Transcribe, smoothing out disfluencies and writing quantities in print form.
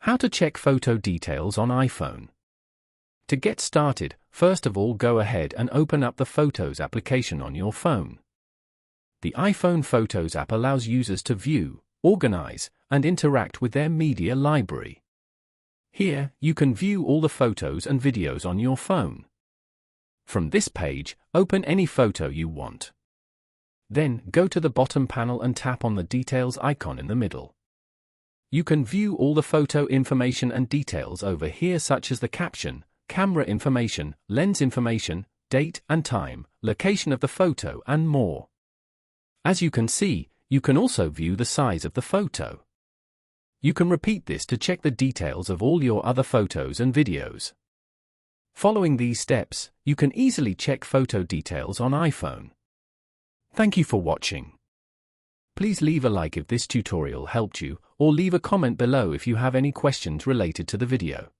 How to check photo details on iPhone. To get started, first of all go ahead and open up the Photos application on your phone. The iPhone Photos app allows users to view, organize, and interact with their media library. Here, you can view all the photos and videos on your phone. From this page, open any photo you want. Then, go to the bottom panel and tap on the Details icon in the middle. You can view all the photo information and details over here, such as the caption, camera information, lens information, date and time, location of the photo, and more. As you can see, you can also view the size of the photo. You can repeat this to check the details of all your other photos and videos. Following these steps, you can easily check photo details on iPhone. Thank you for watching. Please leave a like if this tutorial helped you, or leave a comment below if you have any questions related to the video.